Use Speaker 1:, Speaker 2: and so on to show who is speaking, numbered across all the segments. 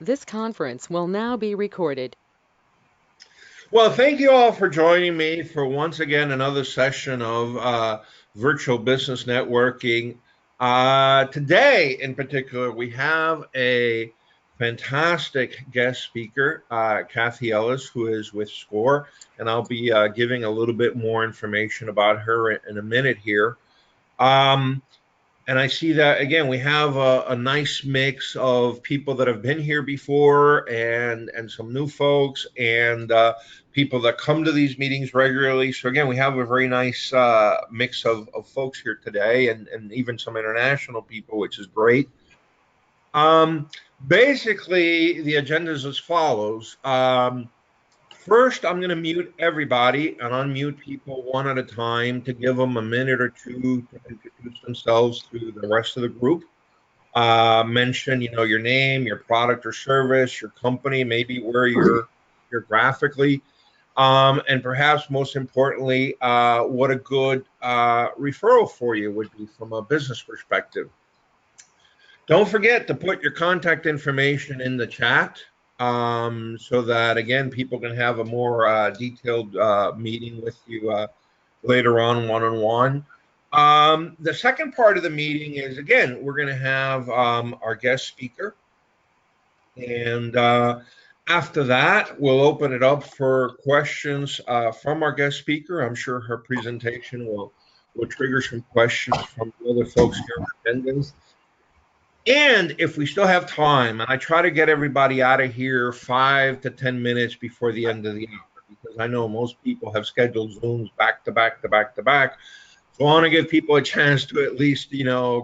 Speaker 1: This conference will now be recorded.
Speaker 2: Well, thank you all for joining me for once again another session of virtual business networking. Today, in particular, we have a fantastic guest speaker, Kathy Ellis, who is with SCORE, and I'll be giving a little bit more information about her in a minute here. Um, and I see that again, we have a nice mix of people that have been here before and some new folks and people that come to these meetings regularly. So again, we have a very nice mix of folks here today and even some international people, which is great. Um, Basically, the agenda is as follows. First, I'm going to mute everybody and unmute people one at a time to give them a minute or two to introduce themselves to the rest of the group. Mention, your name, your product or service, your company, maybe where you're geographically, and perhaps most importantly, what a good referral for you would be from a business perspective. Don't forget to put your contact information in the chat so that, again, people can have a more detailed meeting with you later on one-on-one. The second part of the meeting is, again, we're going to have our guest speaker. And after that, we'll open it up for questions from our guest speaker. I'm sure her presentation will trigger some questions from the other folks here in attendance. And if we still have time, and I try to get everybody out of here 5 to 10 minutes before the end of the hour, because I know most people have scheduled Zooms back to back to back to back. So I want to give people a chance to at least,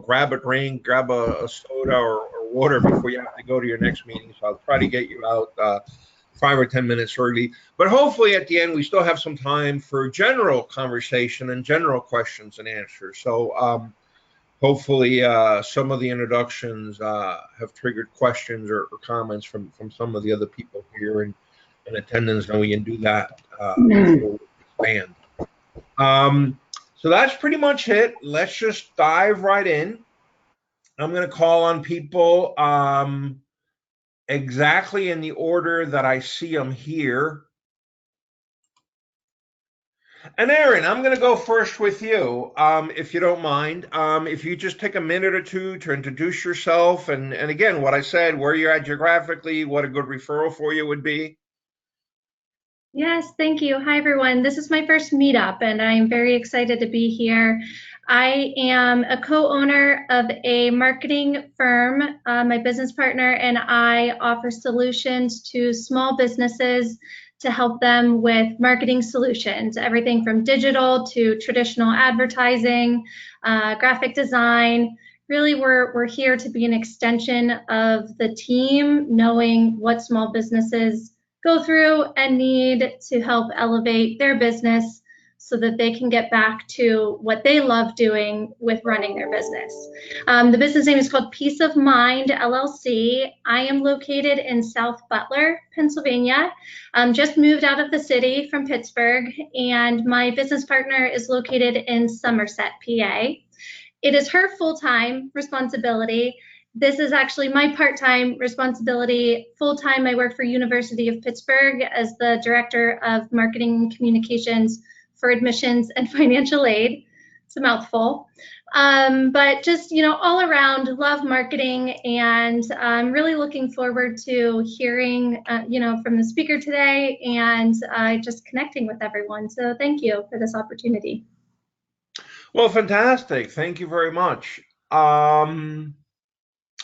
Speaker 2: grab a drink, grab a soda or water before you have to go to your next meeting. So I'll try to get you out 5 or 10 minutes early. But hopefully at the end, we still have some time for general conversation and general questions and answers. So, hopefully some of the introductions have triggered questions or comments from some of the other people here in attendance, and we can do that before we expand. So that's pretty much it. Let's just dive right in. I'm going to call on people exactly in the order that I see them here. And Erin, I'm going to go first with you, if you don't mind. If you just take a minute or two to introduce yourself, and again, what I said, where you're at geographically, what a good referral for you would be.
Speaker 3: Yes, thank you. Hi, everyone. This is my first meetup, and I'm very excited to be here. I am a co-owner of a marketing firm. My business partner and I offer solutions to small businesses to help them with marketing solutions, everything from digital to traditional advertising, graphic design. Really, we're here to be an extension of the team, knowing what small businesses go through and need to help elevate their business so that they can get back to what they love doing with running their business. The business name is called Peace of Mind LLC. I am located in South Butler, Pennsylvania. Just moved out of the city from Pittsburgh, and my business partner is located in Somerset, PA. It is her full-time responsibility. This is actually my part-time responsibility. Full-time, I work for University of Pittsburgh as the Director of Marketing and Communications for Admissions and Financial Aid. It's a mouthful. But just, all around, love marketing, and I'm really looking forward to hearing, from the speaker today and just connecting with everyone. So thank you for this opportunity.
Speaker 2: Well, fantastic. Thank you very much. And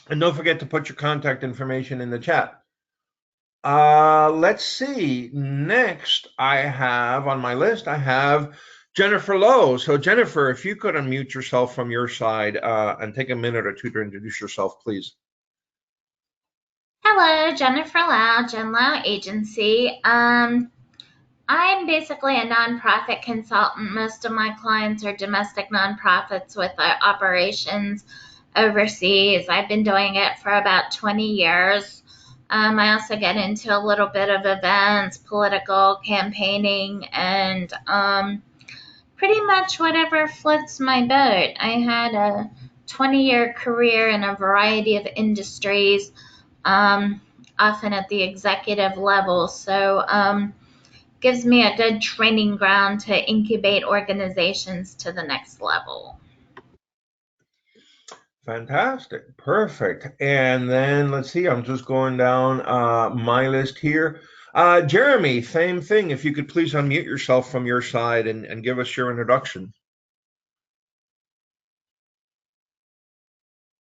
Speaker 2: don't forget to put your contact information in the chat. Let's see. Next, I have on my list, I have Jennifer Lowe. So Jennifer, if you could unmute yourself from your side and take a minute or two to introduce yourself, please.
Speaker 4: Hello, Jennifer Lowe, Jen Lowe Agency. I'm basically a nonprofit consultant. Most of my clients are domestic nonprofits with operations overseas. I've been doing it for about 20 years. I also get into a little bit of events, political campaigning, and pretty much whatever floats my boat. I had a 20-year career in a variety of industries. often at the executive level. So gives me a good training ground to incubate organizations to the next level.
Speaker 2: Fantastic. Perfect. And then let's see, I'm just going down my list here. Jeremy, same thing. If you could please unmute yourself from your side and give us your introduction.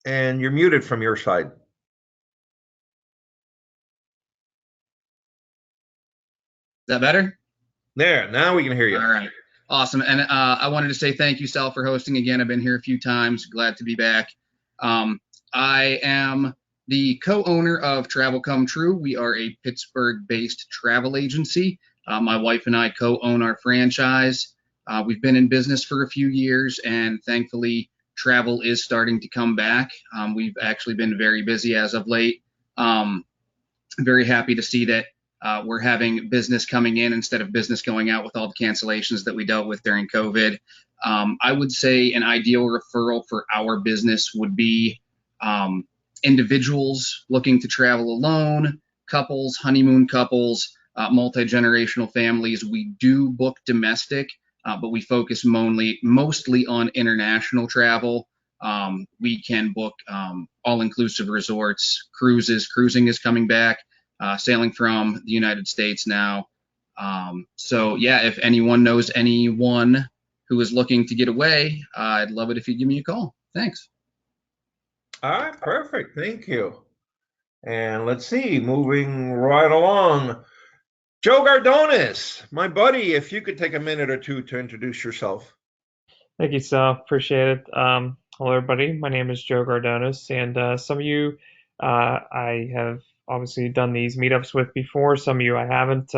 Speaker 2: And you're muted from your side.
Speaker 5: Is that better?
Speaker 2: There, now we can hear you.
Speaker 5: All right. Awesome. And I wanted to say thank you, Sal, for hosting again. I've been here a few times. Glad to be back. I am the co-owner of Travel Come True. We are a Pittsburgh-based travel agency. My wife and I co-own our franchise. We've been in business for a few years, and thankfully, travel is starting to come back. We've actually been very busy as of late. Very happy to see that we're having business coming in instead of business going out with all the cancellations that we dealt with during COVID. I would say an ideal referral for our business would be individuals looking to travel alone, couples, honeymoon couples, multi-generational families. We do book domestic, but we focus mostly on international travel. We can book all-inclusive resorts, cruises. Cruising is coming back. Sailing from the United States now. So yeah, if anyone knows anyone who is looking to get away, I'd love it if you give me a call. Thanks.
Speaker 2: All right, perfect. Thank you. And let's see, moving right along. Joe Gardonis, my buddy, if you could take a minute or two to introduce yourself.
Speaker 6: Thank you, Sal. Appreciate it. Hello, everybody. My name is Joe Gardonis, and some of you I have obviously done these meetups with before. Some of you I haven't.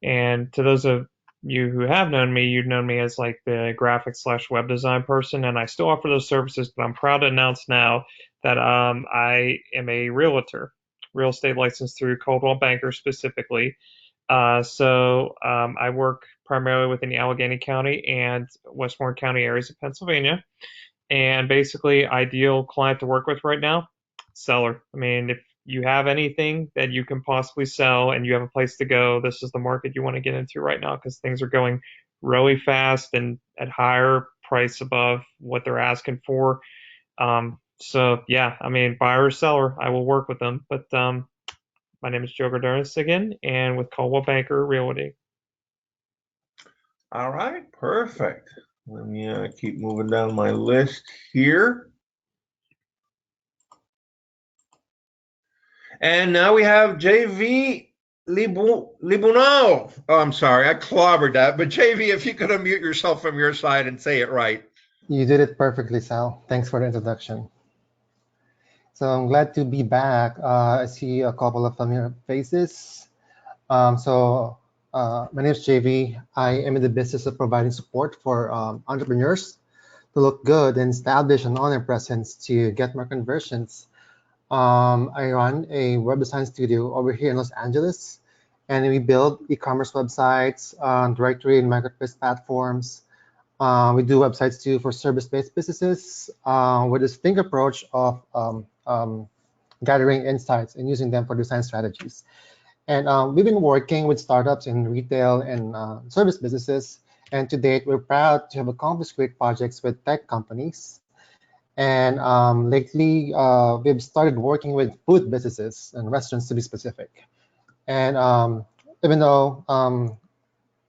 Speaker 6: And to those of you who have known me, you've known me as like the graphic/web design person, and I still offer those services. But I'm proud to announce now that I am a realtor, real estate licensed through Coldwell Banker specifically. So I work primarily within the Allegheny County and Westmoreland County areas of Pennsylvania. And basically, ideal client to work with right now, seller. I mean, if you have anything that you can possibly sell and you have a place to go, this is the market you want to get into right now because things are going really fast and at higher price above what they're asking for. So yeah, I mean, buyer or seller, I will work with them. But my name is Joe Gardonis again, and with Coldwell Banker Realty.
Speaker 2: All right, perfect. Let me keep moving down my list here. And now we have JV Libunao. Oh, I'm sorry, I clobbered that. But JV, if you could unmute yourself from your side and say it right.
Speaker 7: You did it perfectly, Sal. Thanks for the introduction. So I'm glad to be back. I see a couple of familiar faces. My name is JV. I am in the business of providing support for entrepreneurs to look good and establish an online presence to get more conversions. I run a web design studio over here in Los Angeles, and we build e-commerce websites, directory and marketplace platforms. We do websites too for service-based businesses with this think approach of gathering insights and using them for design strategies. And we've been working with startups in retail and service businesses. And to date, we're proud to have accomplished great projects with tech companies. And lately, we've started working with food businesses and restaurants, to be specific. And even though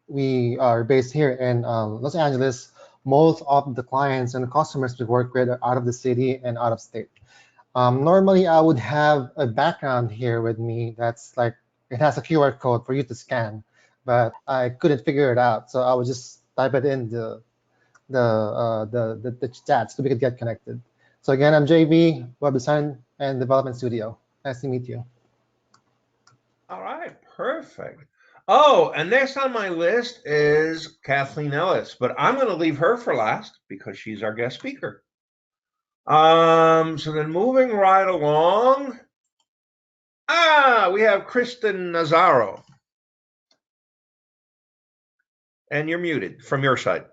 Speaker 7: we are based here in Los Angeles, most of the clients and the customers we work with are out of the city and out of state. Normally, I would have a background here with me that's like, it has a QR code for you to scan, but I couldn't figure it out. So I would just type it in the chat so we could get connected. So again, I'm JV, Web Design and Development Studio. Nice to meet you.
Speaker 2: All right, perfect. Oh, and next on my list is Kathleen Ellis, but I'm going to leave her for last because she's our guest speaker. So then moving right along, we have Kristin Nazzaro. And you're muted from your side.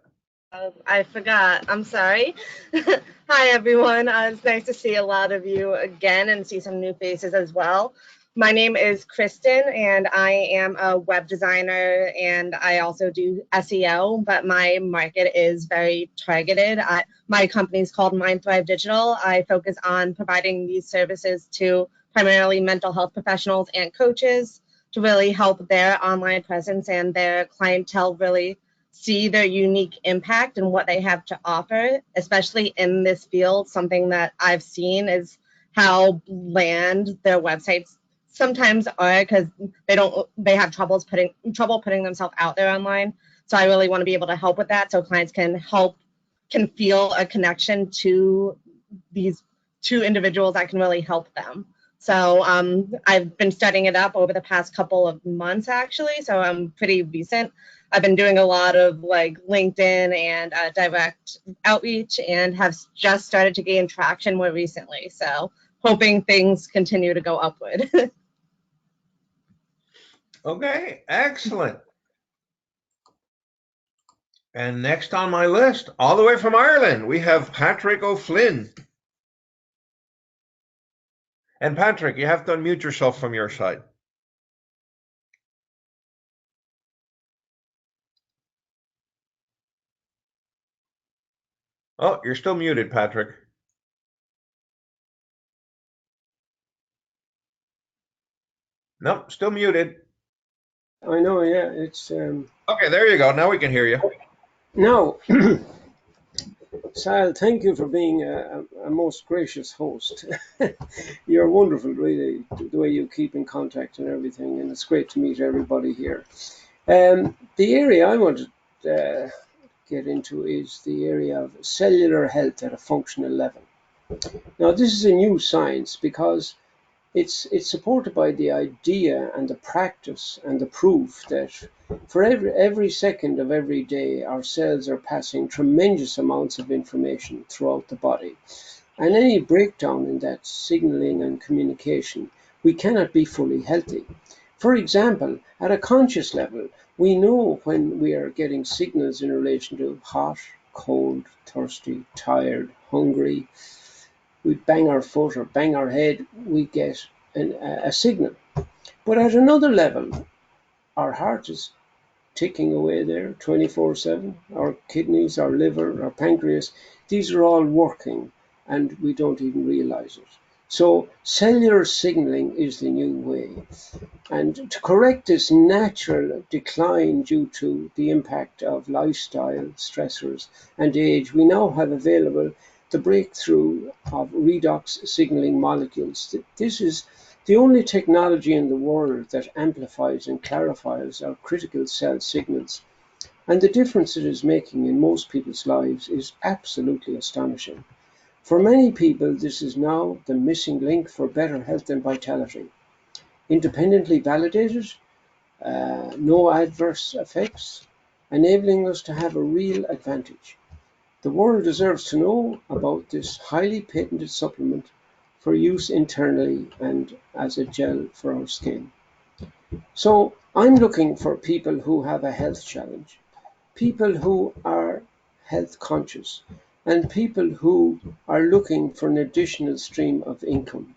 Speaker 8: I forgot. I'm sorry. Hi, everyone. It's nice to see a lot of you again and see some new faces as well. My name is Kristen, and I am a web designer, and I also do SEO, but my market is very targeted. My company is called Mind Thrive Digital. I focus on providing these services to primarily mental health professionals and coaches to really help their online presence and their clientele really see their unique impact and what they have to offer, especially in this field. Something that I've seen is how bland their websites sometimes are because they have trouble putting themselves out there online. So I really want to be able to help with that so clients can feel a connection to these two individuals that can really help them. So I've been studying it up over the past couple of months, actually, so I'm pretty recent. I've been doing a lot of like LinkedIn and direct outreach and have just started to gain traction more recently. So hoping things continue to go upward.
Speaker 2: Okay, excellent. And next on my list, all the way from Ireland, we have Patrick O'Flynn. And Patrick, you have to unmute yourself from your side. Oh, you're still muted, Patrick. Nope, still muted.
Speaker 9: I know, yeah, it's...
Speaker 2: Okay, there you go. Now we can hear you.
Speaker 9: Now, Sal, thank you for being a most gracious host. You're wonderful, really, the way you keep in contact and everything, and it's great to meet everybody here. The area I want to get into is the area of cellular health at a functional level. Now, this is a new science because it's supported by the idea and the practice and the proof that for every second of every day, our cells are passing tremendous amounts of information throughout the body. And any breakdown in that signaling and communication, we cannot be fully healthy. For example, at a conscious level, we know when we are getting signals in relation to hot, cold, thirsty, tired, hungry. We bang our foot or bang our head, we get a signal. But at another level, our heart is ticking away there 24/7. Our kidneys, our liver, our pancreas, these are all working and we don't even realize it. So cellular signaling is the new way. And to correct this natural decline due to the impact of lifestyle, stressors, and age, we now have available the breakthrough of redox signaling molecules. This is the only technology in the world that amplifies and clarifies our critical cell signals. And the difference it is making in most people's lives is absolutely astonishing. For many people, this is now the missing link for better health and vitality. Independently validated, no adverse effects, enabling us to have a real advantage. The world deserves to know about this highly patented supplement for use internally and as a gel for our skin. So I'm looking for people who have a health challenge, people who are health conscious, and people who are looking for an additional stream of income,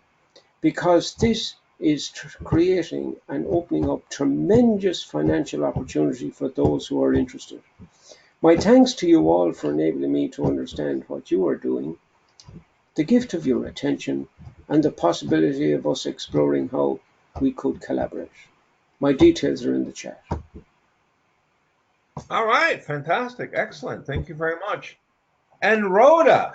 Speaker 9: because this is creating and opening up tremendous financial opportunity for those who are interested. My thanks to you all for enabling me to understand what you are doing, the gift of your attention, and the possibility of us exploring how we could collaborate. My details are in the chat.
Speaker 2: All right, fantastic, excellent. Thank you very much. And Rhoda,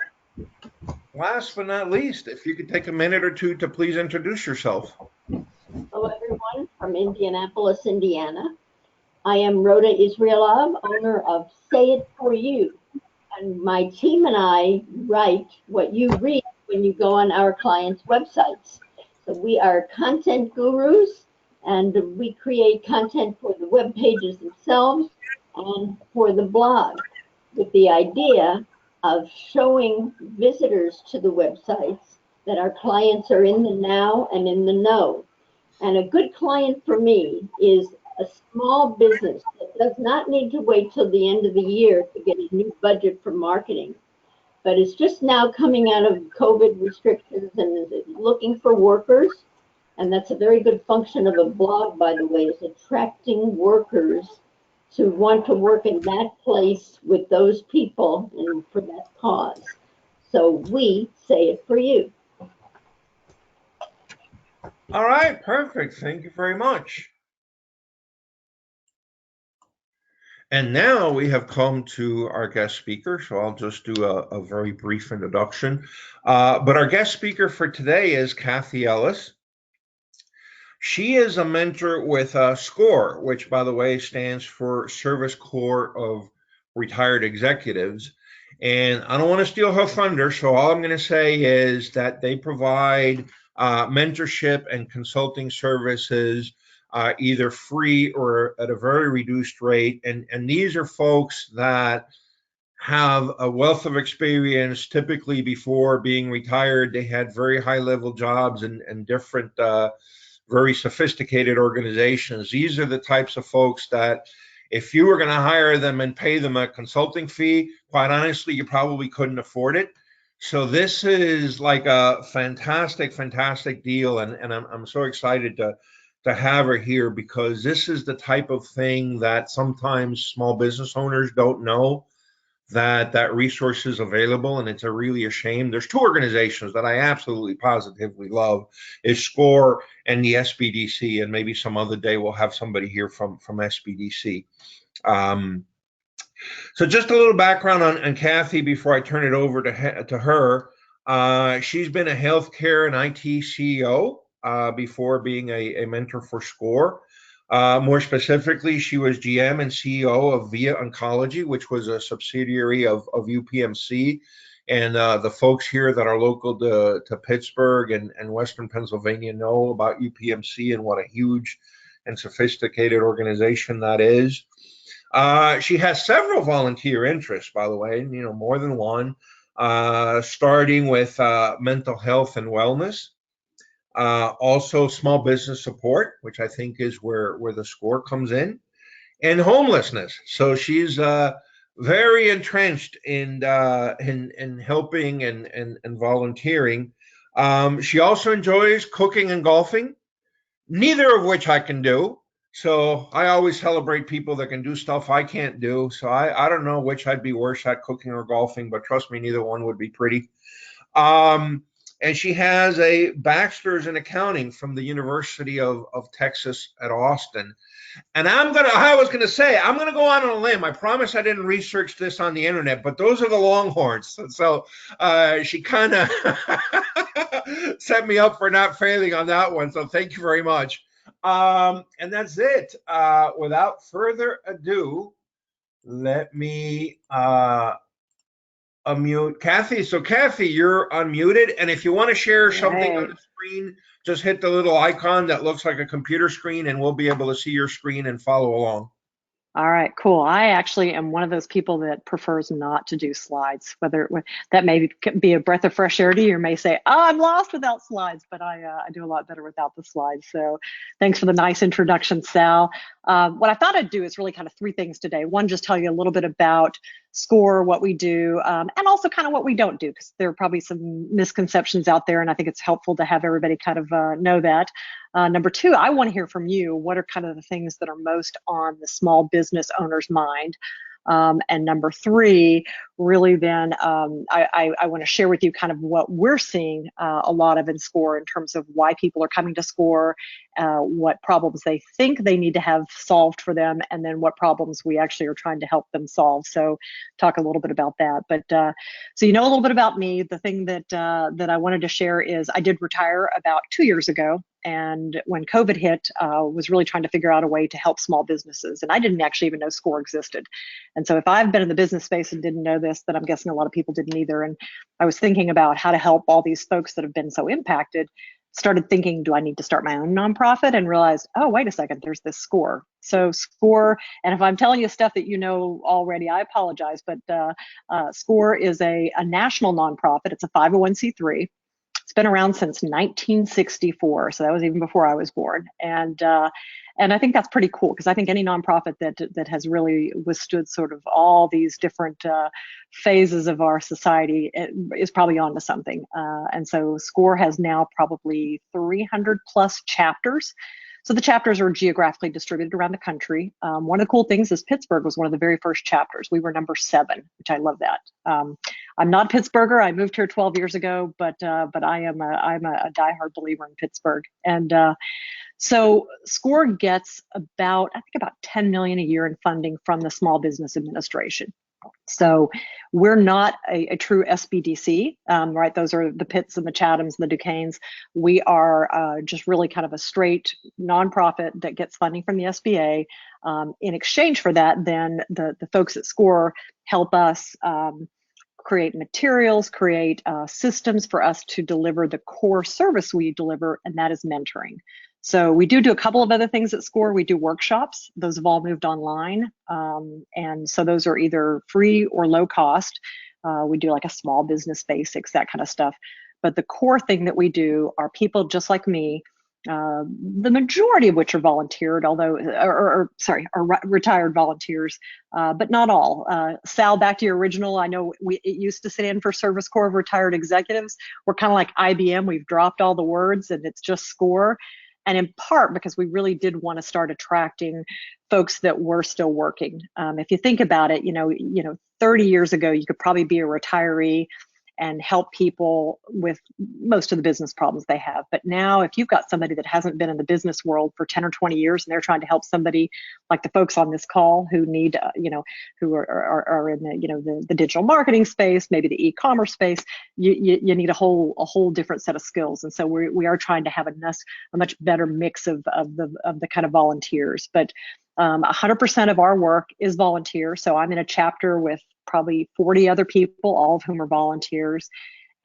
Speaker 2: last but not least, if you could take a minute or two to please introduce yourself.
Speaker 10: Hello, everyone, from Indianapolis, Indiana. I am Rhoda Israelov, owner of Say It For You. And my team and I write what you read when you go on our clients' websites. So we are content gurus, and we create content for the web pages themselves and for the blog, with the idea of showing visitors to the websites that our clients are in the now and in the know. And a good client for me is a small business that does not need to wait till the end of the year to get a new budget for marketing, but is just now coming out of COVID restrictions and is looking for workers. And that's a very good function of a blog, by the way, is attracting workers to want to work in that place with those people and for that cause. So we say it for you.
Speaker 2: All right, perfect. Thank you very much. And now we have come to our guest speaker, so I'll just do a very brief introduction. But our guest speaker for today is Kathy Ellis. She is a mentor with SCORE, which, by the way, stands for Service Corps of Retired Executives. And I don't want to steal her thunder, so all I'm going to say is that they provide mentorship and consulting services either free or at a very reduced rate. And these are folks that have a wealth of experience. Typically, before being retired, they had very high-level jobs and different very sophisticated organizations. These are the types of folks that if you were going to hire them and pay them a consulting fee, quite honestly, you probably couldn't afford it. So this is like a fantastic, fantastic deal. And I'm so excited to have her here, because this is the type of thing that sometimes small business owners don't know that resource is available, and it's really a shame. There's two organizations that I absolutely positively love, is SCORE and the SBDC, and maybe some other day we'll have somebody here from SBDC. So just a little background on Kathy before I turn it over to her. She's been a healthcare and IT CEO before being a mentor for SCORE. More specifically, she was GM and CEO of Via Oncology, which was a subsidiary of UPMC. And the folks here that are local to Pittsburgh and Western Pennsylvania know about UPMC and what a huge and sophisticated organization that is. She has several volunteer interests, by the way, more than one, starting with mental health and wellness. Also small business support, which I think is where the SCORE comes in, and homelessness. So she's very entrenched in helping and volunteering. She also enjoys cooking and golfing, neither of which I can do. So I always celebrate people that can do stuff I can't do. So I don't know which I'd be worse at, cooking or golfing, but trust me, neither one would be pretty. And she has a bachelor's in accounting from the University of Texas at Austin. And I was going to say, I'm going to go on a limb. I promise I didn't research this on the internet, but those are the Longhorns. So she kind of set me up for not failing on that one. So thank you very much. And that's it. Without further ado, let me unmute Kathy. So Kathy, you're unmuted. And if you want to share something on the screen, just hit the little icon that looks like a computer screen and we'll be able to see your screen and follow along.
Speaker 11: All right, cool. I actually am one of those people that prefers not to do slides. Whether that may be a breath of fresh air to you, or may say, "Oh, I'm lost without slides," but I do a lot better without the slides. So, thanks for the nice introduction, Sal. What I thought I'd do is really kind of three things today. One, just tell you a little bit about SCORE, what we do, and also kind of what we don't do, because there are probably some misconceptions out there, and I think it's helpful to have everybody kind of know that. Number two, I want to hear from you. What are kind of the things that are most on the small business owner's mind? And number three, really then I want to share with you kind of what we're seeing a lot of in SCORE in terms of why people are coming to SCORE, what problems they think they need to have solved for them, and then what problems we actually are trying to help them solve. So talk a little bit about that. But so you know a little bit about me. The thing that I wanted to share is I did retire about 2 years ago. And when COVID hit, was really trying to figure out a way to help small businesses. And I didn't actually even know SCORE existed. And so if I've been in the business space and didn't know this, then I'm guessing a lot of people didn't either. And I was thinking about how to help all these folks that have been so impacted. Started thinking, do I need to start my own nonprofit? And realized, oh, wait a second, there's this SCORE. So SCORE, and if I'm telling you stuff that you know already, I apologize, but SCORE is a national nonprofit. It's a 501c3. It's been around since 1964, so that was even before I was born. And And I think that's pretty cool, because I think any nonprofit that has really withstood sort of all these different phases of our society is probably onto something. And so SCORE has now probably 300 plus chapters. So the chapters are geographically distributed around the country. One of the cool things is Pittsburgh was one of the very first chapters. We were number 7, which I love that. I'm not a Pittsburgher. I moved here 12 years ago, but I'm a diehard believer in Pittsburgh. And so SCORE gets about 10 million a year in funding from the Small Business Administration. So we're not a true SBDC, right? Those are the Pitts and the Chathams and the Duquesnes. We are just really kind of a straight nonprofit that gets funding from the SBA. In exchange for that, then the folks at SCORE help us create materials, create systems for us to deliver the core service we deliver, and that is mentoring. So we do a couple of other things at SCORE. We do workshops. Those have all moved online. And so those are either free or low cost. We do like a small business basics, that kind of stuff. But the core thing that we do are people just like me, the majority of which are volunteered, are retired volunteers, but not all. Sal, back to your original, I know it used to stand for Service Corps of Retired Executives. We're kind of like IBM. We've dropped all the words and it's just SCORE. And in part because we really did want to start attracting folks that were still working. If you think about it, 30 years ago, you could probably be a retiree and help people with most of the business problems they have. But now if you've got somebody that hasn't been in the business world for 10 or 20 years and they're trying to help somebody like the folks on this call who need, who are in the digital marketing space, maybe the e-commerce space, you need a whole different set of skills. And so we are trying to have a much better mix of the kind of volunteers. But 100% of our work is volunteer. So I'm in a chapter with probably 40 other people, all of whom are volunteers.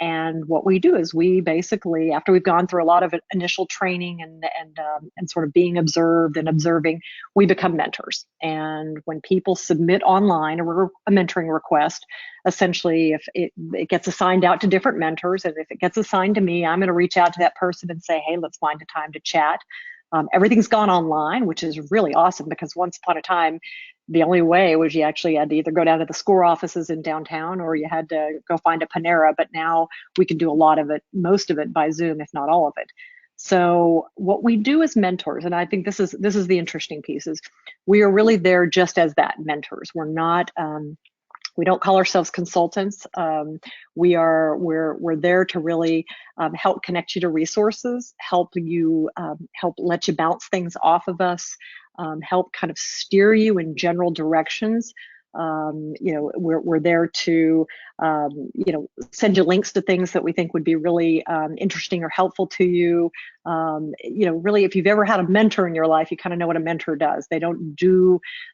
Speaker 11: And what we do is we basically, after we've gone through a lot of initial training and sort of being observed and observing, we become mentors. And when people submit online a mentoring request, essentially if it gets assigned out to different mentors, and if it gets assigned to me, I'm going to reach out to that person and say, hey, let's find a time to chat. Everything's gone online, which is really awesome, because once upon a time, the only way was you actually had to either go down to the SCORE offices in downtown or you had to go find a Panera. But now we can do a lot of it, most of it by Zoom, if not all of it. So what we do as mentors, and I think this is the interesting piece, is we are really there just as that, mentors. We're not, we don't call ourselves consultants. We're there to really help connect you to resources, help let you bounce things off of us, help kind of steer you in general directions. We're there to send you links to things that we think would be really interesting or helpful to you. Really, if you've ever had a mentor in your life, you kind of know what a mentor does. They're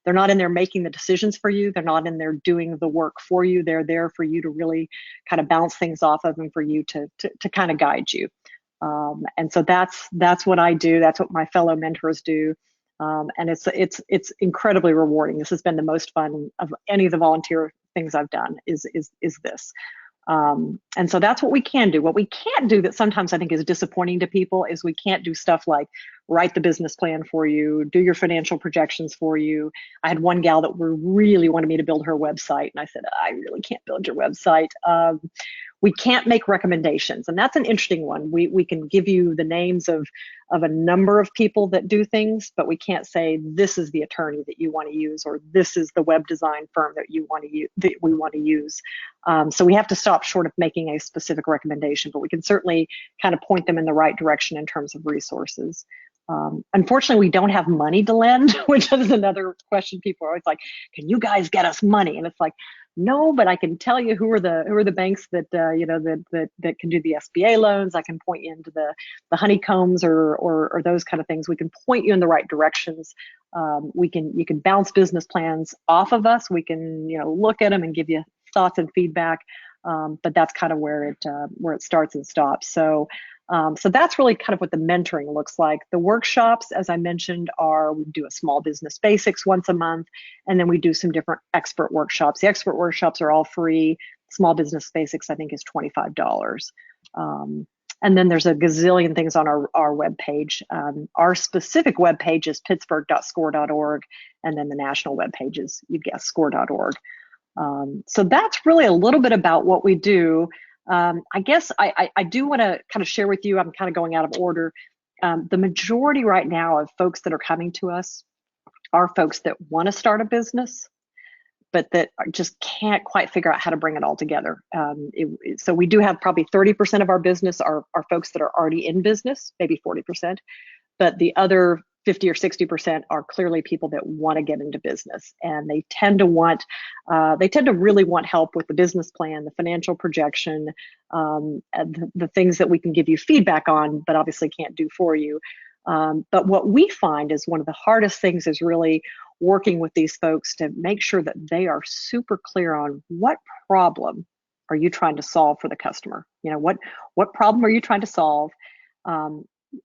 Speaker 11: not in there making the decisions for you. They're not in there doing the work for you. They're there for you to really kind of bounce things off of and for you to kind of guide you. And so that's what I do. That's what my fellow mentors do. And it's incredibly rewarding. This has been the most fun of any of the volunteer things I've done is this. And so that's what we can do. What we can't do that sometimes I think is disappointing to people is we can't do stuff like write the business plan for you, do your financial projections for you. I had one gal that really wanted me to build her website, and I said, I really can't build your website. We can't make recommendations, and that's an interesting one. We can give you the names of a number of people that do things, but we can't say this is the attorney that you want to use, or this is the web design firm that we want to use. So we have to stop short of making a specific recommendation, but we can certainly kind of point them in the right direction in terms of resources. Unfortunately, we don't have money to lend, which is another question. People are always like, "Can you guys get us money?" And it's like, no, but I can tell you who are the banks that that can do the SBA loans. I can point you into the honeycombs or those kind of things. We can point you in the right directions. You can bounce business plans off of us. We can look at them and give you thoughts and feedback. But that's kind of where it starts and stops. So that's really kind of what the mentoring looks like. The workshops, as I mentioned, we do a small business basics once a month, and then we do some different expert workshops. The expert workshops are all free. Small business basics, I think, is $25. And then there's a gazillion things on our webpage. Our specific webpage is pittsburgh.score.org, and then the national webpage is, you guessed, score.org. So that's really a little bit about what we do. I guess I do want to kind of share with you, I'm kind of going out of order. The majority right now of folks that are coming to us are folks that want to start a business, but that just can't quite figure out how to bring it all together. So we do have probably 30% of our business are folks that are already in business, maybe 40%, but the other 50 or 60% are clearly people that want to get into business, and they tend to really want help with the business plan, the financial projection, the things that we can give you feedback on, but obviously can't do for you. But what we find is one of the hardest things is really working with these folks to make sure that they are super clear on what problem are you trying to solve for the customer. You know, what problem are you trying to solve?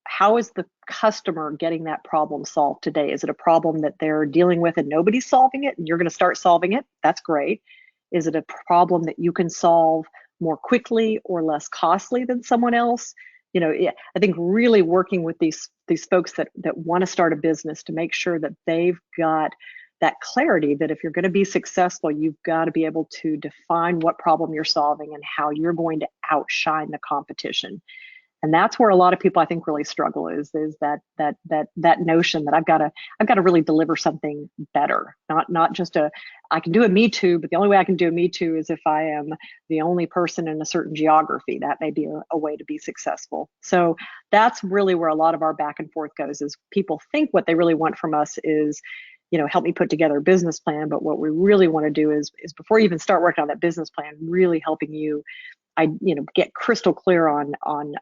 Speaker 11: How is the customer getting that problem solved today? Is it a problem that they're dealing with and nobody's solving it and you're going to start solving it? That's great. Is it a problem that you can solve more quickly or less costly than someone else? You know, I think really working with these folks that want to start a business to make sure that they've got that clarity that if you're going to be successful, you've got to be able to define what problem you're solving and how you're going to outshine the competition. And that's where a lot of people, I think, really struggle is that notion that I've got to really deliver something better, not just I can do a Me Too, but the only way I can do a Me Too is if I am the only person in a certain geography. That may be a way to be successful. So that's really where a lot of our back and forth goes, is people think what they really want from us is, you know, help me put together a business plan. But what we really want to do is before you even start working on that business plan, really helping you get crystal clear on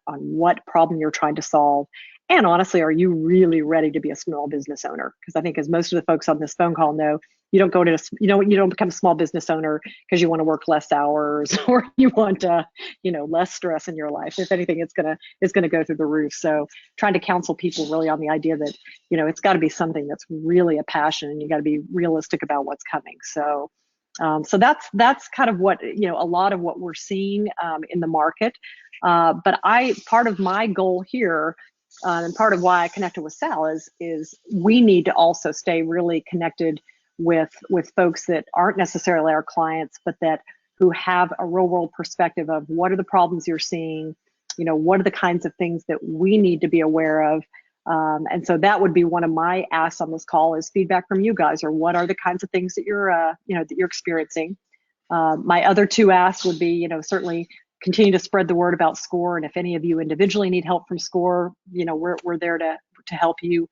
Speaker 11: what problem you're trying to solve. And honestly, are you really ready to be a small business owner? Because I think, as most of the folks on this phone call know, you don't become a small business owner because you want to work less hours or you want less stress in your life. If anything, it's gonna go through the roof. So trying to counsel people really on the idea that, you know, it's got to be something that's really a passion, and you got to be realistic about what's coming. So that's kind of what, you know, a lot of what we're seeing in the market. But part of my goal here, and part of why I connected with Sal is we need to also stay really connected with folks that aren't necessarily our clients, but who have a real world perspective of what are the problems you're seeing, you know, what are the kinds of things that we need to be aware of. And so that would be one of my asks on this call, is feedback from you guys, or what are the kinds of things that you're experiencing. My other two asks would be, you know, certainly continue to spread the word about SCORE, and if any of you individually need help from SCORE, you know, we're there to help you.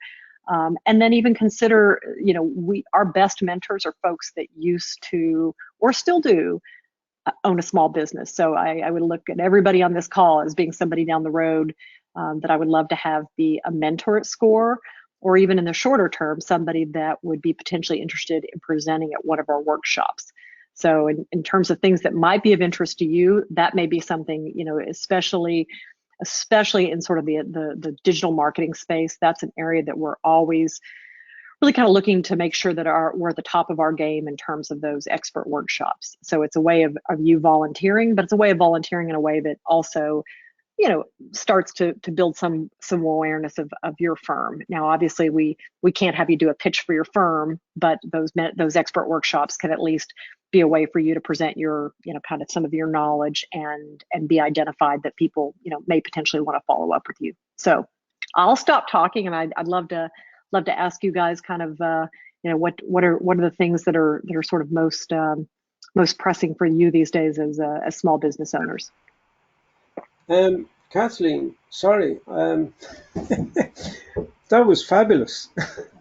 Speaker 11: And then even consider, you know, our best mentors are folks that used to or still do own a small business. So I would look at everybody on this call as being somebody down the road that I would love to have be a mentor at SCORE, or even in the shorter term, somebody that would be potentially interested in presenting at one of our workshops. So in terms of things that might be of interest to you, that may be something, you know, especially in sort of the digital marketing space. That's an area that we're always really kind of looking to make sure that we're at the top of our game in terms of those expert workshops. So it's a way of you volunteering, but it's a way of volunteering in a way that also, you know, starts to build some awareness of your firm. Now, obviously, we can't have you do a pitch for your firm, but those expert workshops can at least be a way for you to present your, you know, kind of some of your knowledge and be identified that people, you know, may potentially want to follow up with you. So I'll stop talking, and I'd love to ask you guys kind of, you know, what are the things that are sort of most pressing for you these days as small business owners.
Speaker 9: Kathleen, sorry, that was fabulous,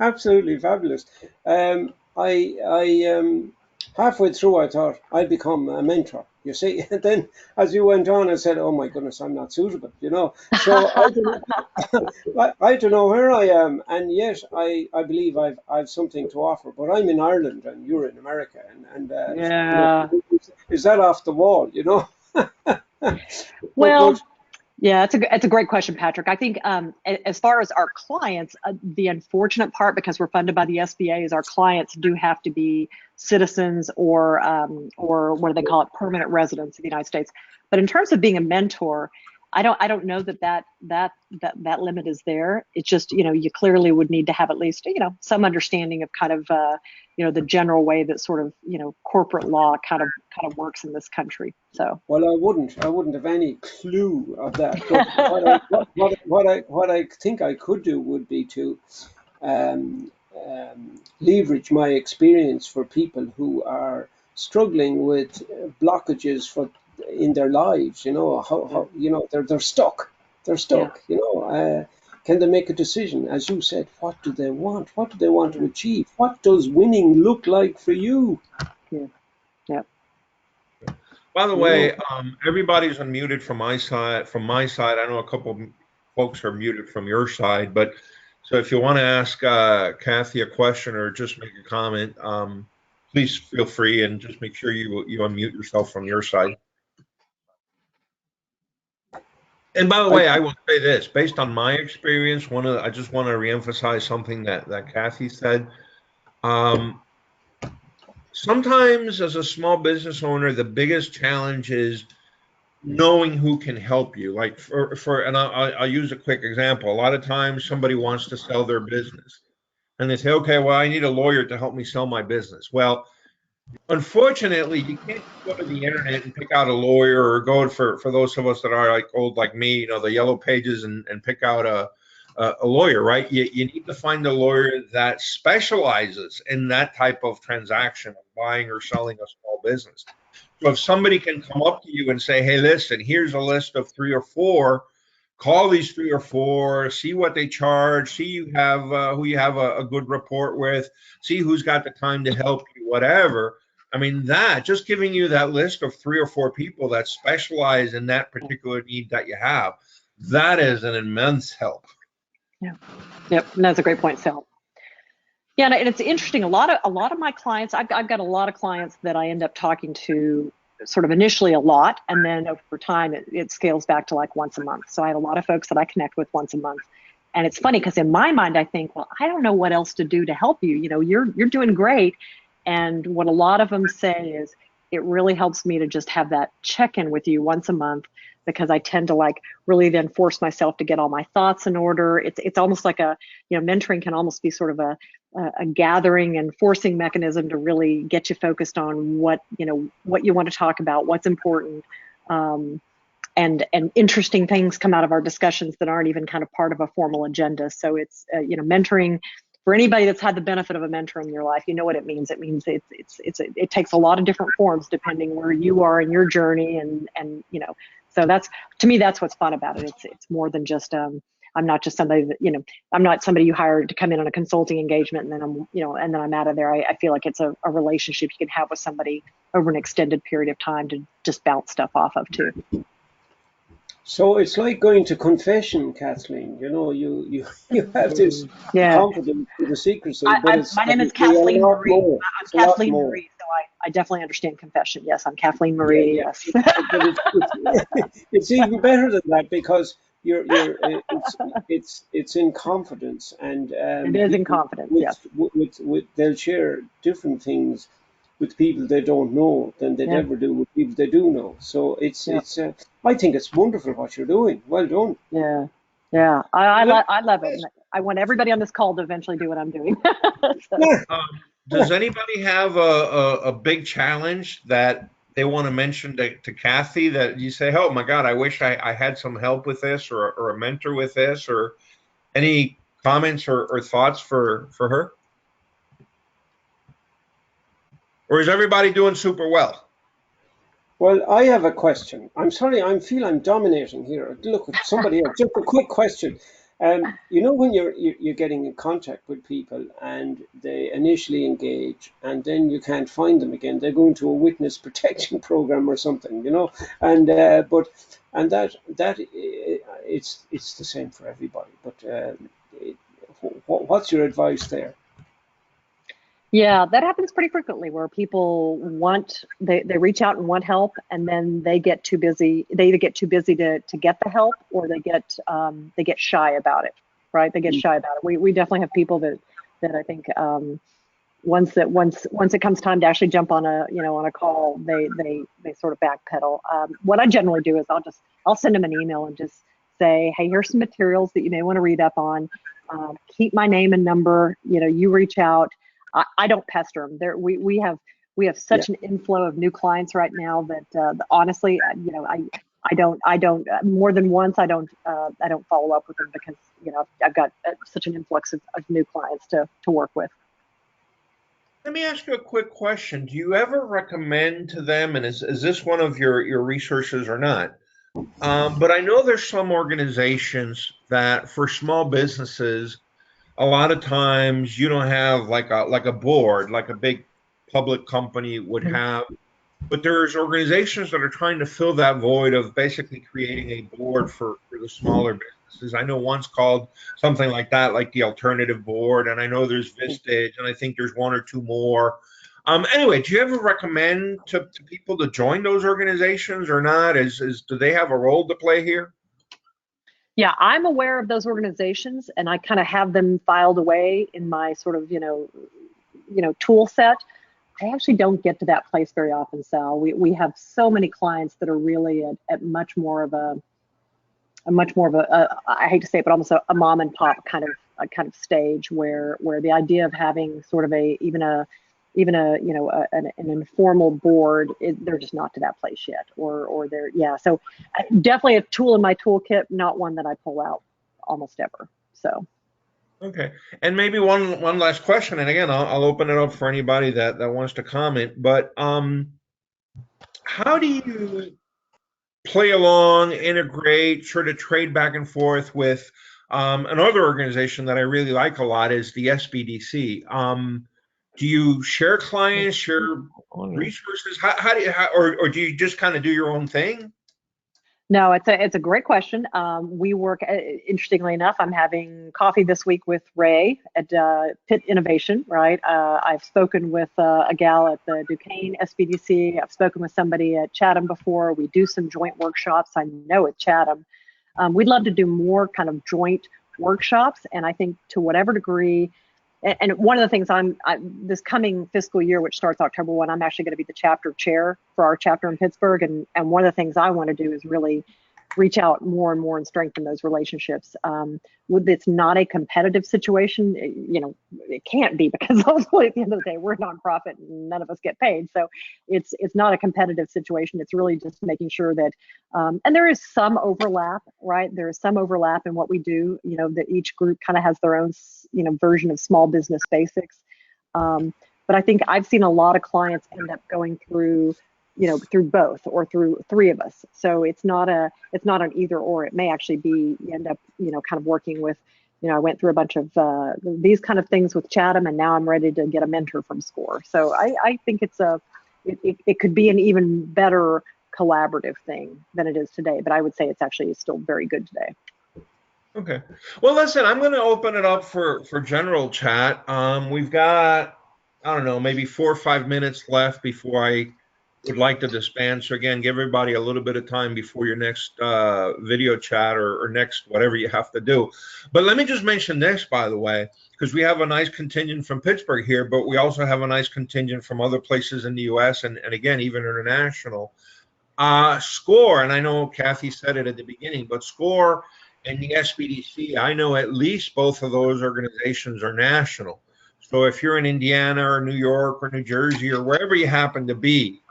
Speaker 9: absolutely fabulous. I halfway through I thought I'd become a mentor, you see, and then as you went on I said, oh my goodness, I'm not suitable, you know. So I don't know where I am, and yet I believe I've something to offer, but I'm in Ireland and you're in America, and
Speaker 11: yeah,
Speaker 9: you know, is that off the wall, you know?
Speaker 11: Well, yeah, it's a great question, Patrick. I think as far as our clients, the unfortunate part, because we're funded by the SBA, is our clients do have to be citizens or what do they call it, permanent residents of the United States. But in terms of being a mentor, I don't know that limit is there. It's just, you clearly would need to have at least, some understanding of kind of, the general way that sort of, corporate law kind of works in this country. So.
Speaker 9: Well, I wouldn't have any clue of that. But what I think I could do would be to leverage my experience for people who are struggling with blockages in their lives. How they're stuck. They're stuck. Yeah. Can they make a decision? As you said, what do they want? What do they want to achieve? What does winning look like for you?
Speaker 11: Yeah. Yeah.
Speaker 2: By the way, everybody's unmuted from my side. I know a couple of folks are muted from your side, but so if you want to ask Kathy a question or just make a comment, please feel free, and just make sure you unmute yourself from your side. And by the way, I will say this, based on my experience, I just want to reemphasize something that Kathy said. Sometimes as a small business owner, the biggest challenge is knowing who can help you. Like and I'll use a quick example. A lot of times somebody wants to sell their business and they say, okay, well, I need a lawyer to help me sell my business. Well, unfortunately, you can't go to the internet and pick out a lawyer, or go for those of us that are like old like me, the yellow pages, and pick out a lawyer, right? You need to find a lawyer that specializes in that type of transaction, of buying or selling a small business. So if somebody can come up to you and say, hey, listen, here's a list of 3 or 4, call these 3 or 4, see what they charge, see who you have a good rapport with, see who's got the time to help you, whatever. I mean, that just giving you that list of 3 or 4 people that specialize in that particular need that you have, that is an immense help.
Speaker 11: Yeah. Yep. And that's a great point, Sal. Yeah, and it's interesting. A lot of my clients, I've got a lot of clients that I end up talking to sort of initially a lot, and then over time it scales back to like once a month. So I have a lot of folks that I connect with once a month. And it's funny because in my mind I think, well, I don't know what else to do to help you. You're doing great. And what a lot of them say is, it really helps me to just have that check-in with you once a month, because I tend to like really then force myself to get all my thoughts in order. It's almost like mentoring can almost be sort of a gathering and forcing mechanism to really get you focused on what you want to talk about, what's important, and interesting things come out of our discussions that aren't even kind of part of a formal agenda. So it's mentoring. For anybody that's had the benefit of a mentor in your life, you know what it means. It means it takes a lot of different forms depending where you are in your journey, and so to me that's what's fun about it. It's more than just I'm not just somebody that I'm not somebody you hired to come in on a consulting engagement and then I'm out of there. I feel like it's a relationship you can have with somebody over an extended period of time to just bounce stuff off of too.
Speaker 9: So it's like going to confession, Kathleen. You have this confidence in the secrecy.
Speaker 11: My name is Kathleen Marie. I'm Kathleen Marie, so I definitely understand confession. Yes, I'm Kathleen Marie. Yeah. Yes.
Speaker 9: But it's even better than that, because it's in confidence, and
Speaker 11: it is in confidence. Yes.
Speaker 9: They'll share different things with people they don't know than they'd ever do with people they do know. So I think it's wonderful what you're doing. Well done.
Speaker 11: Yeah. Yeah. I love it. I want everybody on this call to eventually do what I'm doing.
Speaker 2: Does anybody have a big challenge that they want to mention to Kathy, that you say, oh my God, I wish I had some help with this, or a mentor with this, or any comments or thoughts for her? Or is everybody doing super well?
Speaker 9: Well, I have a question. I'm sorry, I feel I'm dominating here. Look, somebody else. Just a quick question. When you're getting in contact with people and they initially engage and then you can't find them again, they go into a witness protection program or something, and that it's the same for everybody. But what's your advice there?
Speaker 11: Yeah, that happens pretty frequently, where people they reach out and want help, and then they get too busy. They either get too busy to get the help, or they get shy about it, right? They get shy about it. We definitely have people that I think once it comes time to actually jump on a call, they sort of backpedal. What I generally do is I'll send them an email and just say, hey, here's some materials that you may want to read up on. Keep my name and number. You reach out. I don't pester them. We have such an inflow of new clients right now that honestly, I don't more than once I don't follow up with them because I've got such an influx of new clients to work with.
Speaker 2: Let me ask you a quick question. Do you ever recommend to them, and is this one of your resources or not? But I know there's some organizations that for small businesses, a lot of times you don't have like a board, like a big public company would have. But there's organizations that are trying to fill that void of basically creating a board for the smaller businesses. I know one's called something like that, like the Alternative Board, and I know there's Vistage, and I think there's one or two more. Anyway, do you ever recommend to people to join those organizations or not? Do they have a role to play here?
Speaker 11: Yeah, I'm aware of those organizations, and I kind of have them filed away in my sort of tool set. I actually don't get to that place very often, Sal. We have so many clients that are really at much more of a I hate to say it, but almost a mom and pop kind of stage where the idea of having sort of an informal board, they're just not to that place yet, or they're So definitely a tool in my toolkit, not one that I pull out almost ever. So.
Speaker 2: Okay, and maybe one last question, and again, I'll open it up for anybody that wants to comment. But how do you play along, integrate, sort of trade back and forth with another organization that I really like a lot is the SBDC? Do you share clients, share resources? How do you, or do you just kind of do your own thing?
Speaker 11: No, it's a great question. We work, interestingly enough, I'm having coffee this week with Ray at Pitt Innovation, right? I've spoken with a gal at the Duquesne SBDC. I've spoken with somebody at Chatham before. We do some joint workshops, I know, at Chatham. We'd love to do more kind of joint workshops, and I think to whatever degree, and one of the things this coming fiscal year, which starts October 1, I'm actually going to be the chapter chair for our chapter in Pittsburgh. And one of the things I want to do is really reach out more and more and strengthen those relationships. It's not a competitive situation. It can't be, because ultimately at the end of the day, we're a nonprofit and none of us get paid. So it's not a competitive situation. It's really just making sure that, and there is some overlap, right? There is some overlap in what we do, that each group kind of has their own, version of small business basics. But I think I've seen a lot of clients end up going through both or through three of us. So it's not an either or. It may actually be, you end up, kind of working with, I went through a bunch of these kind of things with Chatham, and now I'm ready to get a mentor from SCORE. So I think it could be an even better collaborative thing than it is today. But I would say it's actually still very good today.
Speaker 2: Okay. Well, listen, I'm going to open it up for general chat. We've got, I don't know, maybe 4 or 5 minutes left before I would like to disband. So again, give everybody a little bit of time before your next video chat or next whatever you have to do. But let me just mention this, by the way, because we have a nice contingent from Pittsburgh here, but we also have a nice contingent from other places in the U.S. and again, even international. SCORE, and I know Kathy said it at the beginning, but SCORE and the SBDC, I know at least both of those organizations are national. So if you're in Indiana or New York or New Jersey or wherever you happen to be,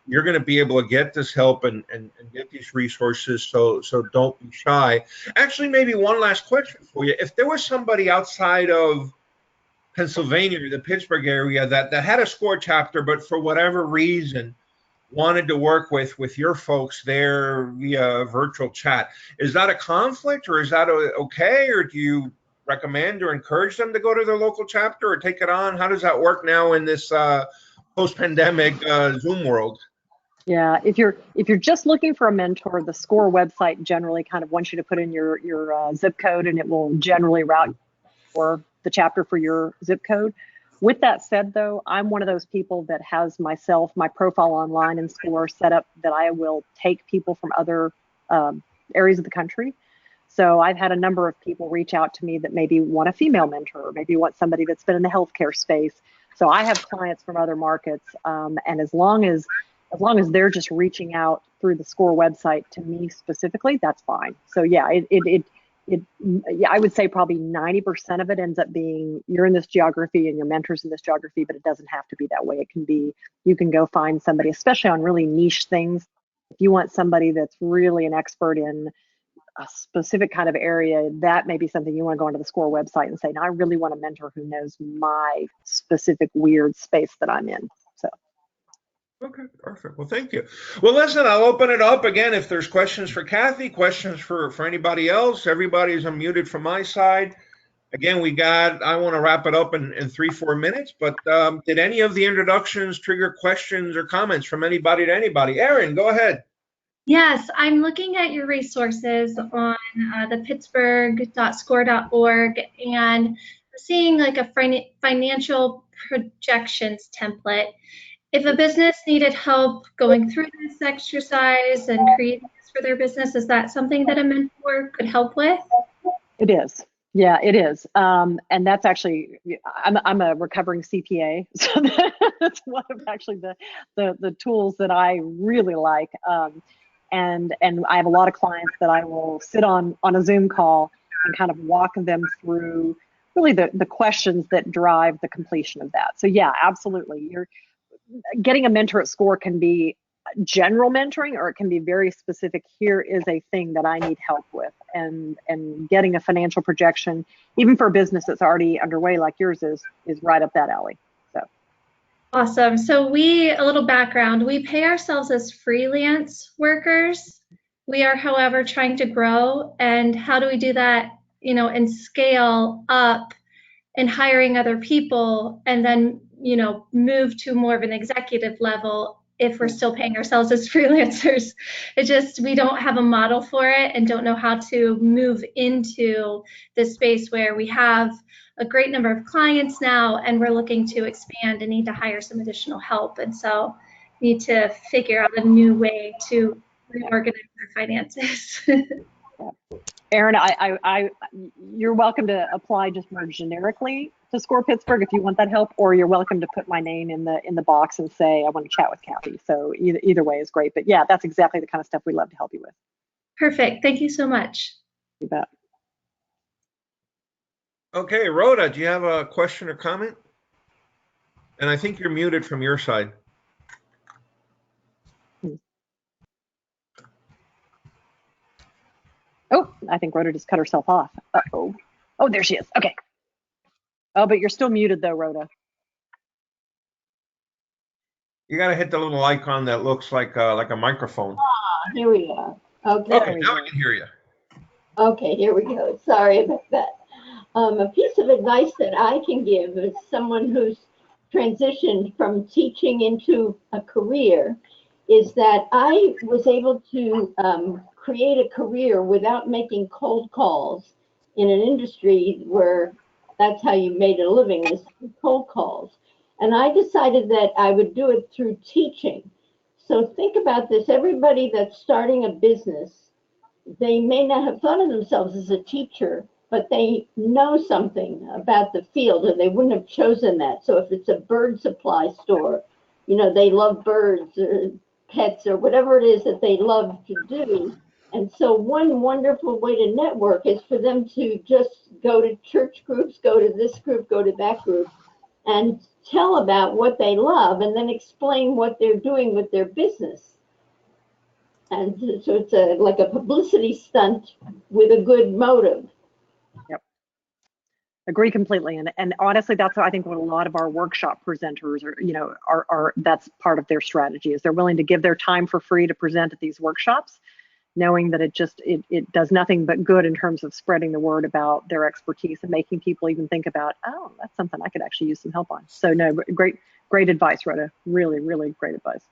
Speaker 2: you're going to be able to get this help and get these resources. So don't be shy. Actually, maybe one last question for you. If there was somebody outside of Pennsylvania or the Pittsburgh area that had a SCORE chapter, but for whatever reason wanted to work with your folks there via virtual chat, is that a conflict, or is that okay? Or do you recommend or encourage them to go to their local chapter or take it on? How does that work now in this post-pandemic Zoom world?
Speaker 11: Yeah, if you're just looking for a mentor, the SCORE website generally kind of wants you to put in your zip code, and it will generally route for the chapter for your zip code. With that said, though, I'm one of those people that has my profile online in SCORE set up that I will take people from other areas of the country. So I've had a number of people reach out to me that maybe want a female mentor, or maybe want somebody that's been in the healthcare space. So I have clients from other markets, and as long as they're just reaching out through the SCORE website to me specifically, that's fine. So yeah, yeah, I would say probably 90% of it ends up being you're in this geography and your mentor's in this geography, but it doesn't have to be that way. It can be, you can go find somebody, especially on really niche things. If you want somebody that's really an expert in a specific kind of area, that may be something you want to go onto the SCORE website and say, no, I really want a mentor who knows my specific weird space that I'm in. So.
Speaker 2: Okay, perfect. Well, thank you. Well, listen, I'll open it up again. If there's questions for Kathy, questions for anybody else, everybody's unmuted from my side. Again, I want to wrap it up in 3-4 minutes, but did any of the introductions trigger questions or comments from anybody to anybody? Erin, go ahead.
Speaker 3: Yes, I'm looking at your resources on the pittsburgh.score.org and seeing like a financial projections template. If a business needed help going through this exercise and creating this for their business, is that something that a mentor could help with?
Speaker 11: It is. Yeah, it is. And that's actually, I'm a recovering CPA, so that's one of actually the tools that I really like. And I have a lot of clients that I will sit on a Zoom call and kind of walk them through really the questions that drive the completion of that. So yeah, absolutely. Getting a mentor at SCORE can be general mentoring, or it can be very specific. Here is a thing that I need help with, and getting a financial projection, even for a business that's already underway like yours is right up that alley. So
Speaker 3: awesome. So a little background, we pay ourselves as freelance workers. We are, however, trying to grow. And how do we do that, and scale up and hiring other people, and then move to more of an executive level if we're still paying ourselves as freelancers? We don't have a model for it and don't know how to move into this space where we have a great number of clients now and we're looking to expand and need to hire some additional help. And so need to figure out a new way to reorganize our finances.
Speaker 11: Erin, you're welcome to apply just more generically to SCORE Pittsburgh if you want that help, or you're welcome to put my name in the box and say I want to chat with Kathy. So either way is great. But yeah, that's exactly the kind of stuff we love to help you with.
Speaker 3: Perfect. Thank you so much.
Speaker 11: You bet.
Speaker 2: Okay, Rhoda, do you have a question or comment? And I think you're muted from your side.
Speaker 11: Oh, I think Rhoda just cut herself off. Uh-oh. Oh, there she is. Okay. Oh, but you're still muted though, Rhoda.
Speaker 2: You got to hit the little icon that looks like a microphone.
Speaker 10: Ah, here we are.
Speaker 2: Okay, now I can hear you.
Speaker 10: Okay, here we go. Sorry about that. A piece of advice that I can give as someone who's transitioned from teaching into a career is that I was able to create a career without making cold calls in an industry where that's how you made a living, is cold calls. And I decided that I would do it through teaching. So think about this. Everybody that's starting a business, they may not have thought of themselves as a teacher, but they know something about the field, or they wouldn't have chosen that. So if it's a bird supply store, they love birds or pets or whatever it is that they love to do. And so one wonderful way to network is for them to just go to church groups, go to this group, go to that group, and tell about what they love, and then explain what they're doing with their business. And so it's like a publicity stunt with a good motive.
Speaker 11: Yep. Agree completely. And honestly, that's I think what a lot of our workshop presenters are that's part of their strategy, is they're willing to give their time for free to present at these workshops, knowing that it does nothing but good in terms of spreading the word about their expertise and making people even think about, oh, that's something I could actually use some help on. So no, great advice, Rhoda. Really, really great advice.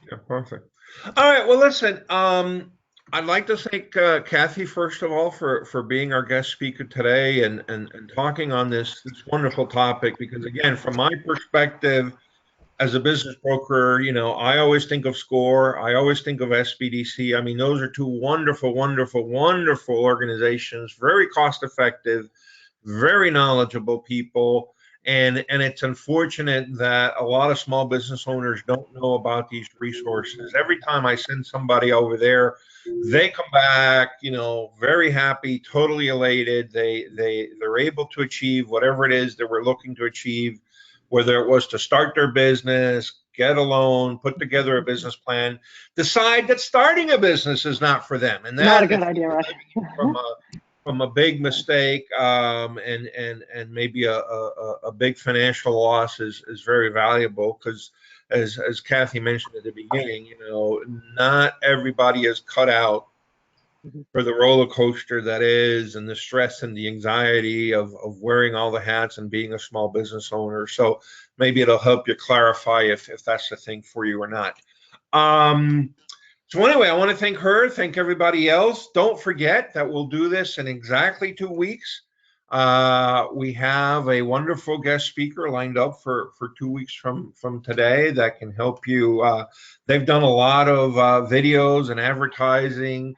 Speaker 2: Yeah, perfect. All right, well, listen, I'd like to thank Kathy, first of all, for being our guest speaker today and talking on this wonderful topic, because again, from my perspective, as a business broker, you know, I always think of SCORE. I always think of SBDC. I mean, those are two wonderful, wonderful, wonderful organizations, very cost effective, very knowledgeable people. And it's unfortunate that a lot of small business owners don't know about these resources. Every time I send somebody over there, they come back, you know, very happy, totally elated. They're able to achieve whatever it is that we're looking to achieve, whether it was to start their business, get a loan, put together a business plan, decide that starting a business is not for them, and that
Speaker 11: Not a good idea, right?
Speaker 2: from a big mistake, and maybe a big financial loss is very valuable, because as Kathy mentioned at the beginning, you know, not everybody is cut out for the roller coaster that is, and the stress and the anxiety of wearing all the hats and being a small business owner. So maybe it'll help you clarify if that's the thing for you or not. So anyway, I want to thank her, thank everybody else. Don't forget that we'll do this in exactly 2 weeks. We have a wonderful guest speaker lined up for 2 weeks from today that can help you. They've done a lot of videos and advertising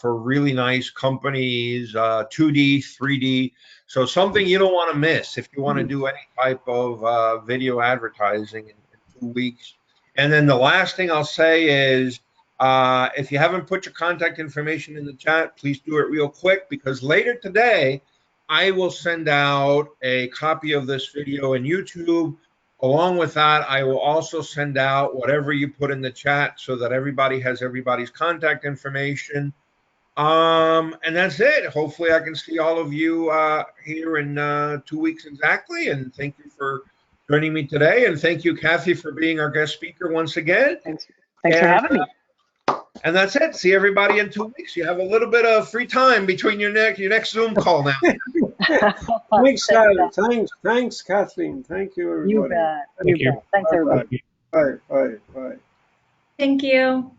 Speaker 2: for really nice companies, 2D, 3D. So something you don't want to miss if you want to do any type of video advertising in 2 weeks. And then the last thing I'll say is, if you haven't put your contact information in the chat, please do it real quick, because later today, I will send out a copy of this video in YouTube. Along with that, I will also send out whatever you put in the chat so that everybody has everybody's contact information. And that's it. Hopefully I can see all of you here in 2 weeks exactly. And thank you for joining me today. And thank you, Kathy, for being our guest speaker once again.
Speaker 11: Thanks for having me.
Speaker 2: And that's it. See everybody in 2 weeks. You have a little bit of free time between your next Zoom call now.
Speaker 9: Thanks, Sal. Thanks, Kathleen. Thank you, everybody.
Speaker 11: You bet. Thanks, everybody.
Speaker 9: Bye.
Speaker 3: Thank you.